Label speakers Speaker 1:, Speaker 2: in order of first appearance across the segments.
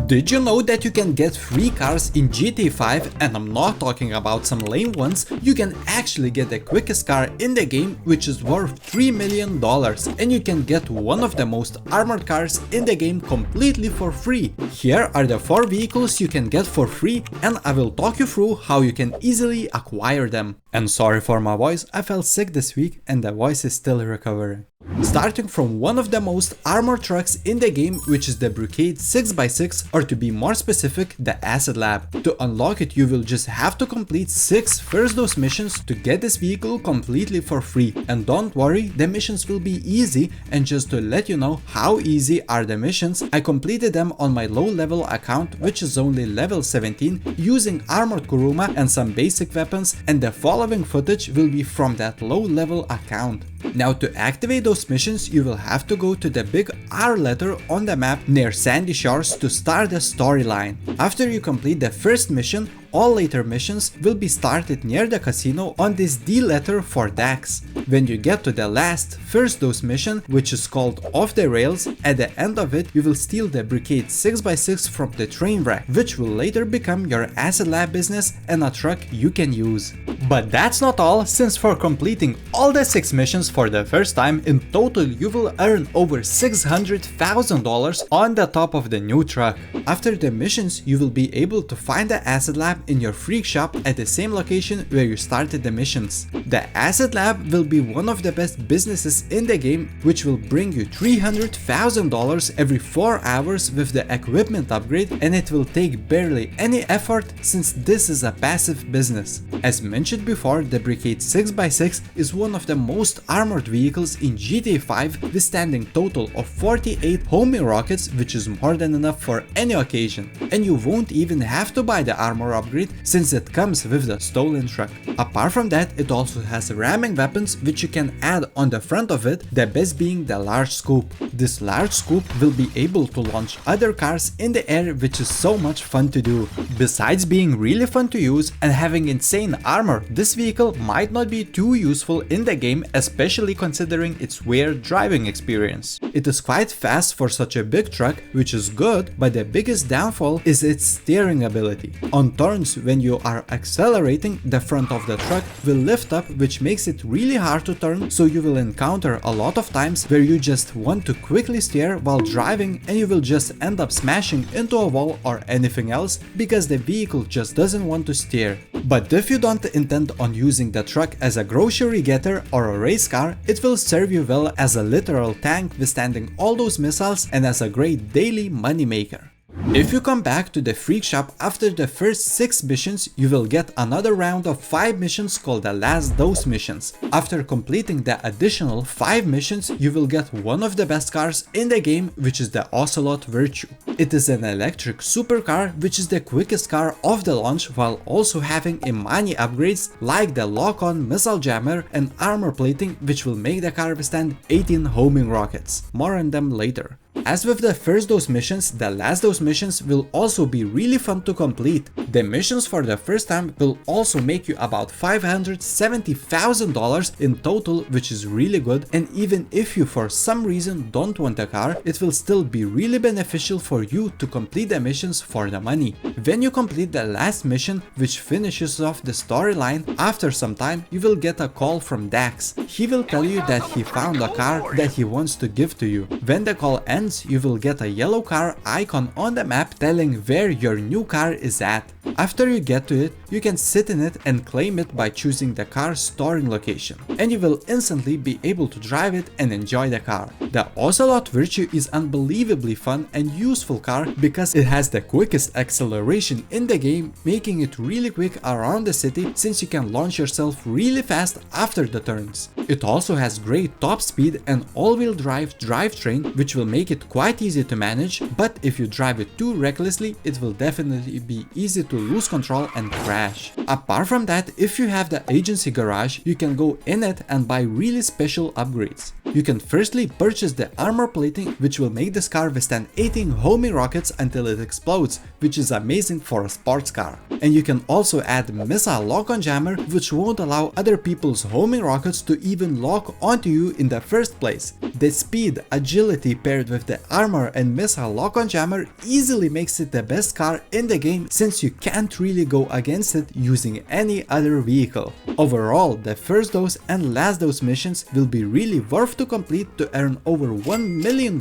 Speaker 1: Did you know that you can get free cars in GTA5, and I'm not talking about some lame ones? You can actually get the quickest car in the game, which is worth $3 million, and you can get one of the most armored cars in the game completely for free. Here are the 4 vehicles you can get for free, and I will talk you through how you can easily acquire them. And sorry for my voice, I felt sick this week and the voice is still recovering. Starting from one of the most armored trucks in the game, which is the Brigade 6x6, or to be more specific, the Acid Lab. To unlock it, you will just have to complete 6 first dose missions to get this vehicle completely for free. And don't worry, the missions will be easy, and just to let you know how easy are the missions, I completed them on my low level account, which is only level 17, using armored Kuruma and some basic weapons, and the following footage will be from that low level account. Now, to activate those missions, you will have to go to the big R letter on the map near Sandy Shores to start the storyline. After you complete the first mission, all later missions will be started near the casino on this D letter for Dax. When you get to the last first dose mission, which is called Off the Rails, at the end of it you will steal the Brigade 6x6 from the train wreck, which will later become your Acid Lab business and a truck you can use. But that's not all, since for completing all the 6 missions for the first time, in total you will earn over $600,000 on the top of the new truck. After the missions, you will be able to find the Acid Lab in your freak shop at the same location where you started the missions. The Acid Lab will be one of the best businesses in the game, which will bring you $300,000 every 4 hours with the equipment upgrade, and it will take barely any effort since this is a passive business. As mentioned before, the Brigade 6x6 is one of the most armored vehicles in GTA5, withstanding total of 48 homing rockets, which is more than enough for any occasion. And you won't even have to buy the armor upgrade since it comes with the stolen truck. Apart from that, it also has ramming weapons which you can add on the front of it, the best being the large scoop. This large scoop will be able to launch other cars in the air, which is so much fun to do. Besides being really fun to use and having insane armor, this vehicle might not be too useful in the game, especially considering its weird driving experience. It is quite fast for such a big truck, which is good, but the biggest downfall is its steering ability. On turns, when you are accelerating, the front of the truck will lift up, which makes it really hard to turn, so you will encounter a lot of times where you just want to quickly steer while driving and you will just end up smashing into a wall or anything else because the vehicle just doesn't want to steer. But if you don't intend on using the truck as a grocery getter or a race car, it will serve you well as a literal tank withstanding all those missiles and as a great daily money maker. If you come back to the freak shop after the first 6 missions, you will get another round of 5 missions called the last dose missions. After completing the additional 5 missions, you will get one of the best cars in the game, which is the Ocelot Virtue. It is an electric supercar, which is the quickest car of the launch, while also having Imani upgrades like the lock-on missile jammer and armor plating, which will make the car withstand 18 homing rockets. More on them later. As with the first dose missions, the last dose missions will also be really fun to complete. The missions for the first time will also make you about $570,000 in total, which is really good, and even if you for some reason don't want a car, it will still be really beneficial for you to complete the missions for the money. When you complete the last mission, which finishes off the storyline, after some time you will get a call from Dax. He will tell you that he found a car that he wants to give to you. When the call ends, you will get a yellow car icon on the map telling where your new car is at. After you get to it, you can sit in it and claim it by choosing the car's storing location, and you will instantly be able to drive it and enjoy the car. The Ocelot Virtue is unbelievably fun and useful car because it has the quickest acceleration in the game, making it really quick around the city since you can launch yourself really fast after the turns. It also has great top speed and all-wheel drive drivetrain, which will make it quite easy to manage, but if you drive it too recklessly, it will definitely be easy to lose control and crash. Apart from that, if you have the agency garage, you can go in it and buy really special upgrades. You can firstly purchase the armor plating, which will make this car withstand 18 homing rockets until it explodes, which is amazing for a sports car. And you can also add missile lock-on jammer, which won't allow other people's homing rockets to even lock onto you in the first place. The speed, agility paired with the armor and missile lock-on jammer easily makes it the best car in the game, since you can't really go against it using any other vehicle. Overall, the first dose and last dose missions will be really worth to complete to earn over $1 million,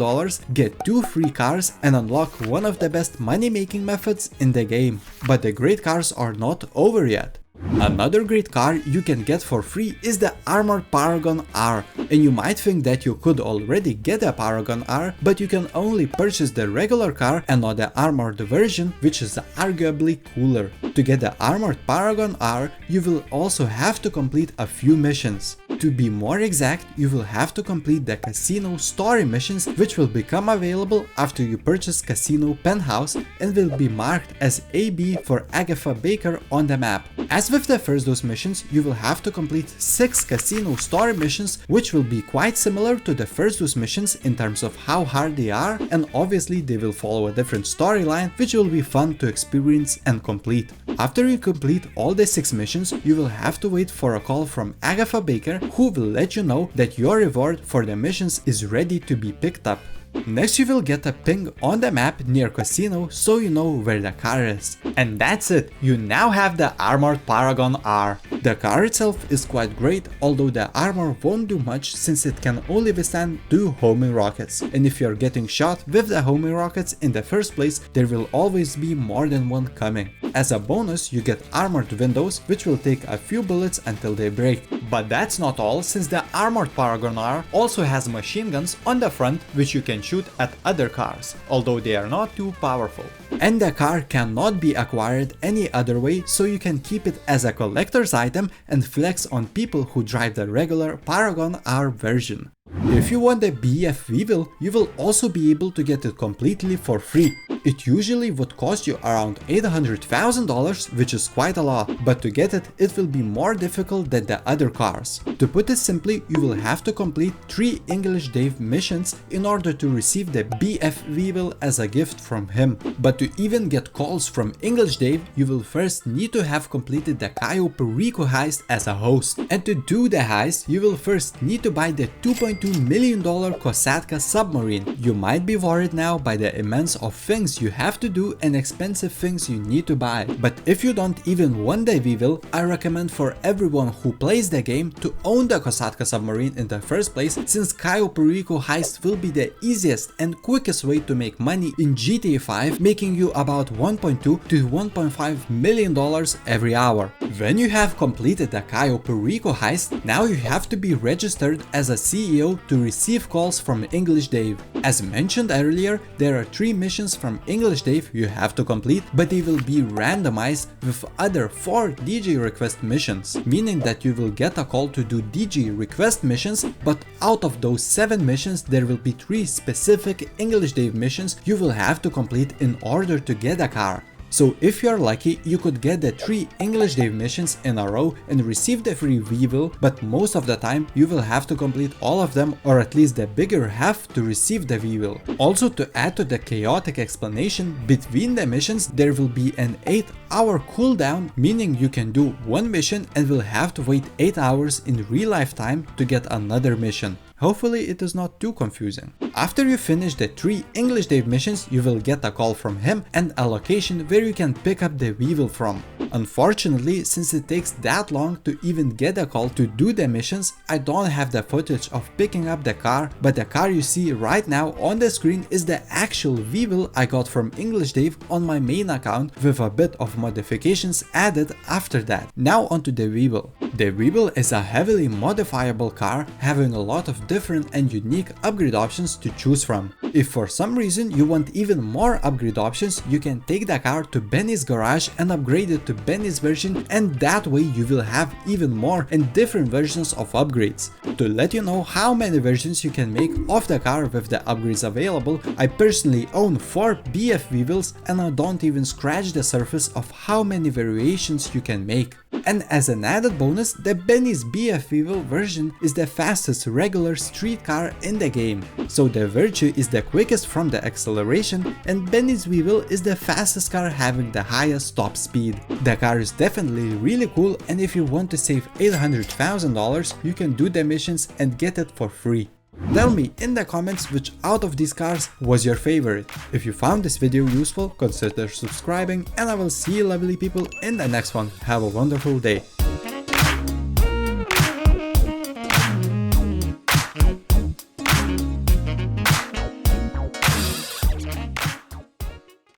Speaker 1: get 2 free cars and unlock one of the best money making methods in the game. But the great cars are not over yet. Another great car you can get for free is the armored Paragon R, and you might think that you could already get a Paragon R, but you can only purchase the regular car and not the armored version, which is arguably cooler. To get the armored Paragon R, you will also have to complete a few missions. To be more exact, you will have to complete the casino story missions, which will become available after you purchase Casino Penthouse and will be marked as AB for Agatha Baker on the map. As with the first dose missions, you will have to complete 6 casino story missions, which will be quite similar to the first dose missions in terms of how hard they are, and obviously they will follow a different storyline, which will be fun to experience and complete. After you complete all the 6 missions, you will have to wait for a call from Agatha Baker, who will let you know that your reward for the missions is ready to be picked up. Next you will get a ping on the map near Casino, so you know where the car is. And that's it, you now have the armored Paragon R. The car itself is quite great, although the armor won't do much since it can only withstand 2 homing rockets. And if you're getting shot with the homing rockets in the first place, there will always be more than one coming. As a bonus, you get armored windows, which will take a few bullets until they break. But that's not all, since the armored Paragon R also has machine guns on the front, which you can shoot at other cars, although they are not too powerful. And the car cannot be acquired any other way, so you can keep it as a collector's item and flex on people who drive the regular Paragon R version. If you want the BF Weevil, you will also be able to get it completely for free. It usually would cost you around $800,000, which is quite a lot, but to get it, it will be more difficult than the other cars. To put it simply, you will have to complete 3 English Dave missions in order to receive the BF Weevil as a gift from him. But to even get calls from English Dave, you will first need to have completed the Cayo Perico heist as a host. And to do the heist, you will first need to buy the $2.2 million Kosatka submarine. You might be worried now by the immense of things you have to do and expensive things you need to buy. But if you don't even want the Weevil, I recommend for everyone who plays the game to own the Kosatka submarine in the first place, since Cayo Perico heist will be the easiest and quickest way to make money in GTA5, making you about $1.2 to $1.5 million every hour. When you have completed the Cayo Perico heist, now you have to be registered as a CEO to receive calls from English Dave. As mentioned earlier, there are 3 missions from English Dave you have to complete, but they will be randomized with other 4 DJ request missions, meaning that you will get a call to do DJ request missions, but out of those 7 missions there will be 3 specific English Dave missions you will have to complete in order to get a car. So if you're lucky, you could get the 3 English Dave missions in a row and receive the free Weevil, but most of the time you will have to complete all of them, or at least the bigger half, to receive the Weevil. Also, to add to the chaotic explanation, between the missions there will be an 8-hour cooldown, meaning you can do one mission and will have to wait 8 hours in real life time to get another mission. Hopefully it is not too confusing. After you finish the 3 English Dave missions, you will get a call from him and a location where you can pick up the Weevil from. Unfortunately, since it takes that long to even get a call to do the missions, I don't have the footage of picking up the car, but the car you see right now on the screen is the actual Weevil I got from English Dave on my main account, with a bit of modifications added after that. Now onto the Weevil. The Weevil is a heavily modifiable car, having a lot of different and unique upgrade options to choose from. If for some reason you want even more upgrade options, you can take the car to Benny's garage and upgrade it to Benny's version, and that way you will have even more and different versions of upgrades. To let you know how many versions you can make of the car with the upgrades available, I personally own 4 BF Weevils and I don't even scratch the surface of how many variations you can make. And as an added bonus, the Benny's BF Weevil version is the fastest regular street car in the game. So the Virtue is the quickest from the acceleration, and Benny's Weevil is the fastest car having the highest top speed. The car is definitely really cool, and if you want to save $800,000, you can do the missions and get it for free. Tell me in the comments which out of these cars was your favorite. If you found this video useful, consider subscribing, and I will see you lovely people in the next one. Have a wonderful day.